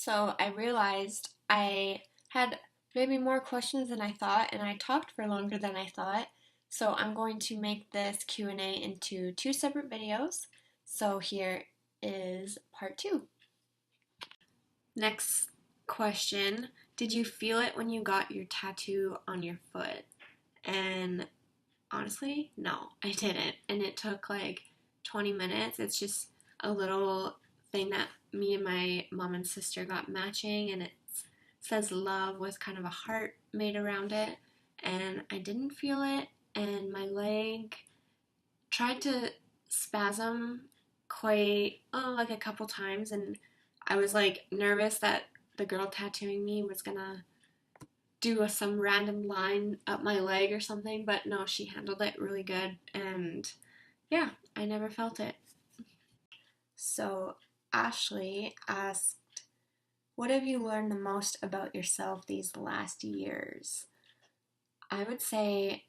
So I realized I had maybe more questions than I thought, and I talked for longer than I thought. So I'm going to make this Q&A into two separate videos. So here is part two. Next question, did you feel it when you got your tattoo on your foot? And honestly, no, I didn't. And it took like 20 minutes. It's just a little thing that me and my mom and sister got matching, and it says love with kind of a heart made around it. And I didn't feel it, and my leg tried to spasm quite, like a couple times, and I was like nervous that the girl tattooing me was gonna do some random line up my leg or something, but no, she handled it really good, and yeah, I never felt it. So, Ashley asked, what have you learned the most about yourself these last years? I would say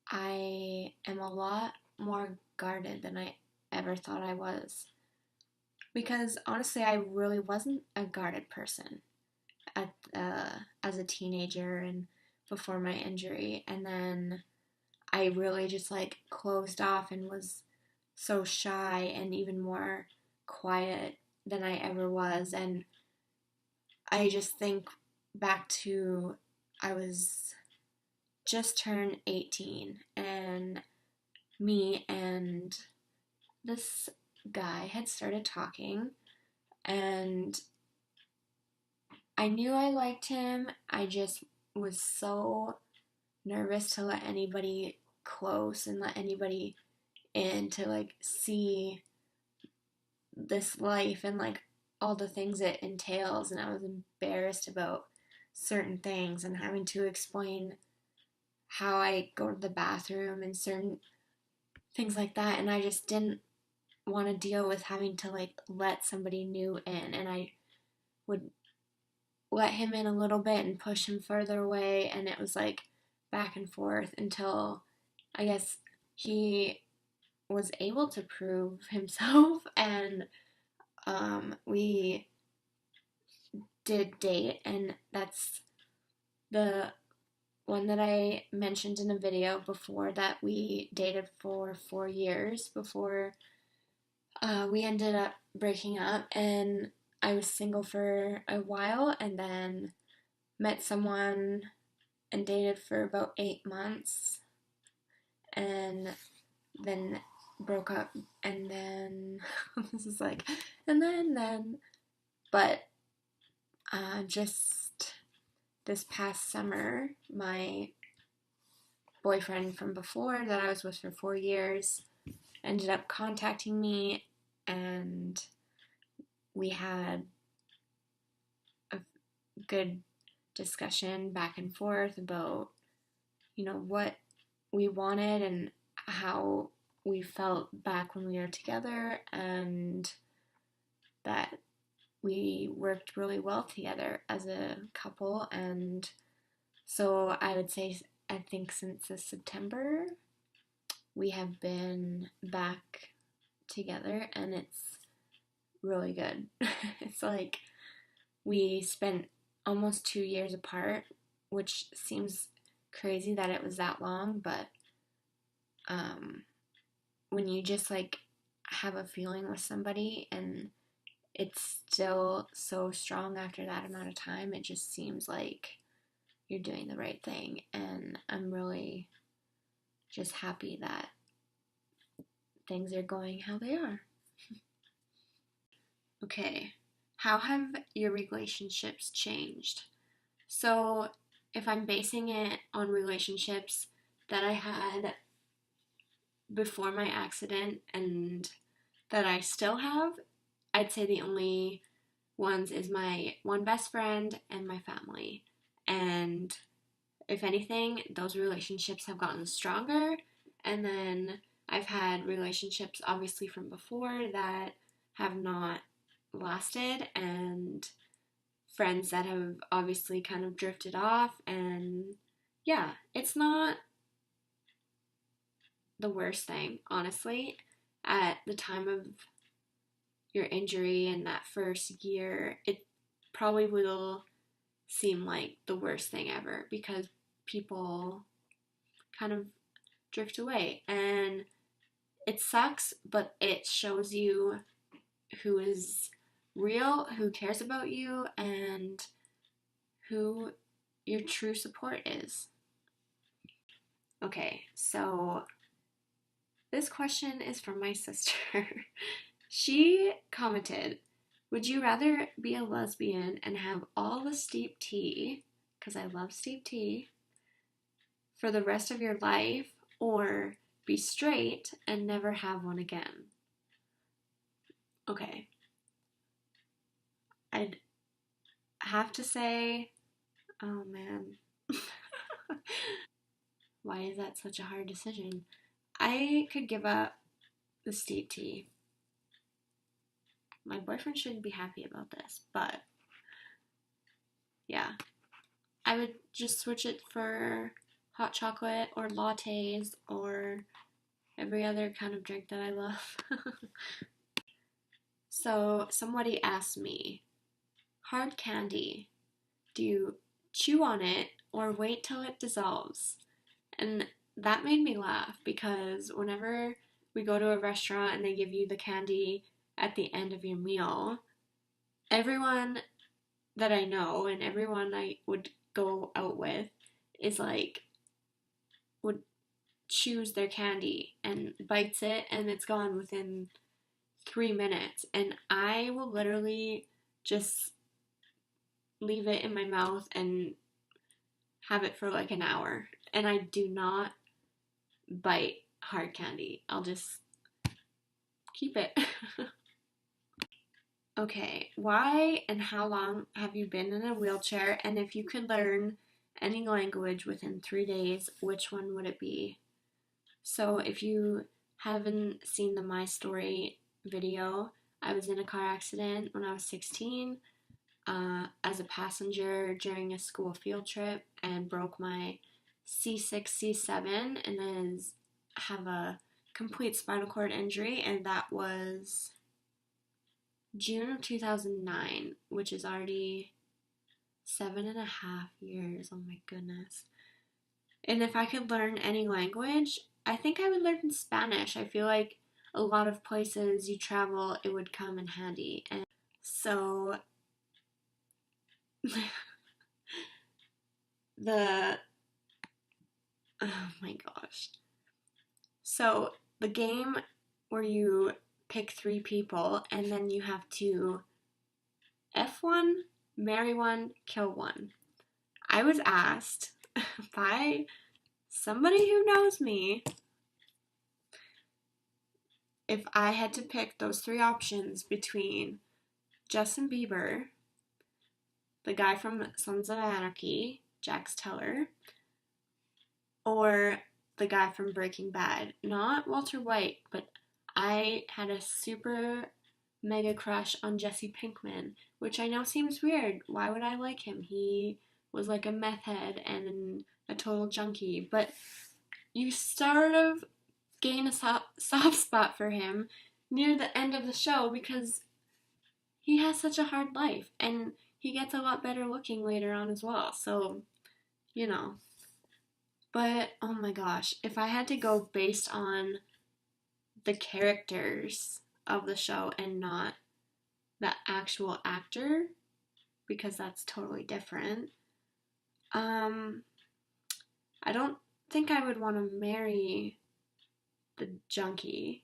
I am a lot more guarded than I ever thought I was. Because honestly, I really wasn't a guarded person as a teenager and before my injury. And then I really just like closed off and was so shy and even more quiet than I ever was. And I just think back to I was just turned 18, and me and this guy had started talking, and I knew I liked him. I just was so nervous to let anybody close and let anybody in to like see this life and like all the things it entails, and I was embarrassed about certain things and having to explain how I go to the bathroom and certain things like that, and I just didn't want to deal with having to like let somebody new in, and I would let him in a little bit and push him further away, and it was like back and forth until I guess he was able to prove himself, and we did date, and that's the one that I mentioned in a video before, that we dated for 4 years before we ended up breaking up, and I was single for a while, and then met someone and dated for about 8 months, and then broke up, and then this is like, and then, but just this past summer, my boyfriend from before that I was with for 4 years ended up contacting me, and we had a good discussion back and forth about, what we wanted and how we felt back when we were together, and that we worked really well together as a couple. And so I would say, I think since this September, we have been back together, and it's really good. It's like we spent almost 2 years apart, which seems crazy that it was that long, but when you just like have a feeling with somebody and it's still so strong after that amount of time, it just seems like you're doing the right thing, and I'm really just happy that things are going how they are. Okay, how have your relationships changed? So, if I'm basing it on relationships that I had before my accident and that I still have, I'd say the only ones is my one best friend and my family. And if anything, those relationships have gotten stronger. And then I've had relationships obviously from before that have not lasted, and friends that have obviously kind of drifted off. And yeah, it's not the worst thing, honestly. At the time of your injury in that first year, it probably will seem like the worst thing ever because people kind of drift away. And it sucks, but it shows you who is real, who cares about you, and who your true support is. Okay, so this question is from my sister. She commented, would you rather be a lesbian and have all the steep tea, because I love steep tea, for the rest of your life, or be straight and never have one again? Okay. I'd have to say, oh man. Why is that such a hard decision? I could give up the steep tea. My boyfriend shouldn't be happy about this, but yeah. I would just switch it for hot chocolate or lattes or every other kind of drink that I love. So somebody asked me, hard candy, do you chew on it or wait till it dissolves? And that made me laugh because whenever we go to a restaurant and they give you the candy at the end of your meal, everyone that I know and everyone I would go out with is like, would chews their candy and bites it and it's gone within 3 minutes. And I will literally just leave it in my mouth and have it for like an hour. And I do not bite hard candy. I'll just keep it. Okay, why and how long have you been in a wheelchair? And if you could learn any language within 3 days, which one would it be? So if you haven't seen the My Story video, I was in a car accident when I was 16 as a passenger during a school field trip and broke my C6, C7, and then have a complete spinal cord injury, and that was June of 2009, which is already 7.5 years. Oh my goodness. And if I could learn any language, I think I would learn Spanish. I feel like a lot of places you travel, it would come in handy. And so the oh my gosh. So the game where you pick 3 people and then you have to F1, marry one, kill one. I was asked by somebody who knows me if I had to pick those 3 options between Justin Bieber, the guy from Sons of Anarchy, Jax Teller, or the guy from Breaking Bad. Not Walter White, but I had a super mega crush on Jesse Pinkman, which I know seems weird. Why would I like him? He was like a meth head and a total junkie, but you sort of gain a soft spot for him near the end of the show because he has such a hard life and he gets a lot better looking later on as well. So, you know. But oh my gosh, if I had to go based on the characters of the show and not the actual actor, because that's totally different, I don't think I would want to marry the junkie.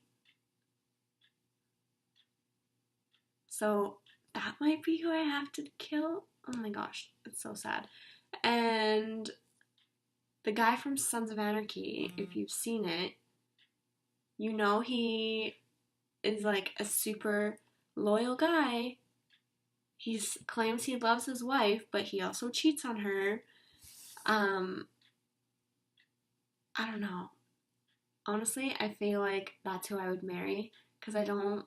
So that might be who I have to kill. Oh my gosh, it's so sad. And the guy from Sons of Anarchy, if you've seen it, you know he is like a super loyal guy. He claims he loves his wife, but he also cheats on her. I don't know. Honestly, I feel like that's who I would marry because I don't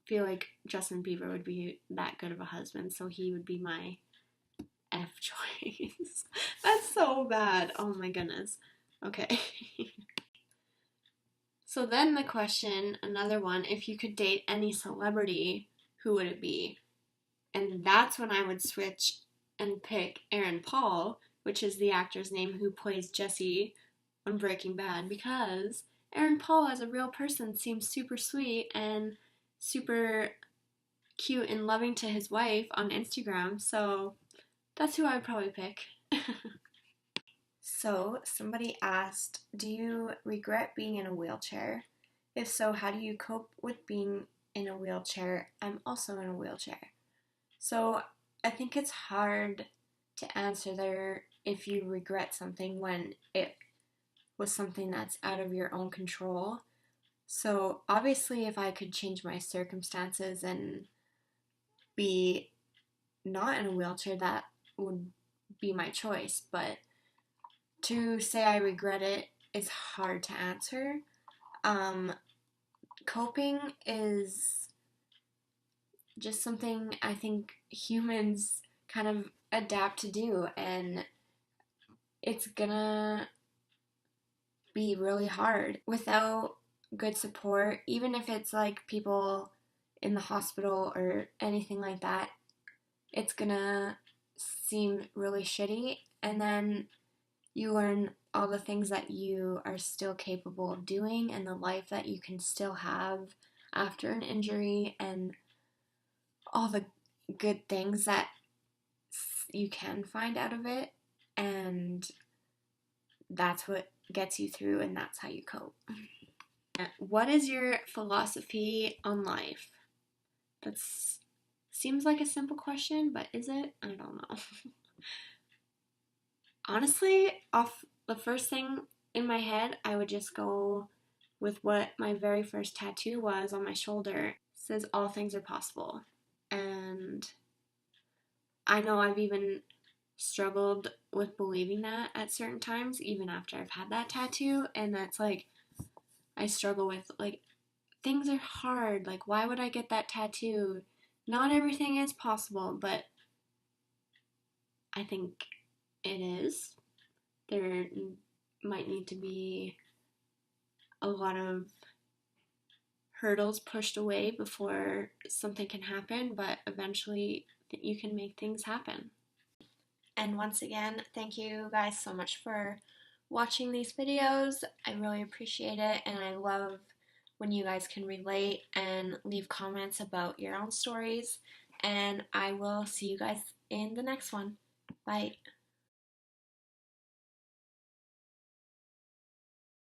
feel like Justin Bieber would be that good of a husband, so he would be my F choice. That's so bad. Oh my goodness. Okay. So then the question, another one, if you could date any celebrity, who would it be? And that's when I would switch and pick Aaron Paul, which is the actor's name who plays Jesse on Breaking Bad, because Aaron Paul as a real person seems super sweet and super cute and loving to his wife on Instagram, so that's who I would probably pick. So, somebody asked, do you regret being in a wheelchair? If so, how do you cope with being in a wheelchair? I'm also in a wheelchair. So, I think it's hard to answer there if you regret something when it was something that's out of your own control. So, obviously, if I could change my circumstances and be not in a wheelchair, that would be my choice. But to say I regret it is hard to answer. Coping is just something I think humans kind of adapt to do, and it's gonna be really hard without good support, even if it's like people in the hospital or anything like that. It's gonna seem really shitty, and then you learn all the things that you are still capable of doing and the life that you can still have after an injury and all the good things that you can find out of it. And that's what gets you through, and that's how you cope. What is your philosophy on life? That seems like a simple question, but is it? I don't know. Honestly, off the first thing in my head, I would just go with what my very first tattoo was on my shoulder. It says all things are possible. And I know I've even struggled with believing that at certain times, even after I've had that tattoo. And that's like, I struggle with, like, things are hard. Like, why would I get that tattoo? Not everything is possible, but I think it is. There might need to be a lot of hurdles pushed away before something can happen, but eventually you can make things happen. And once again, thank you guys so much for watching these videos. I really appreciate it, and I love when you guys can relate and leave comments about your own stories. And I will see you guys in the next one. Bye.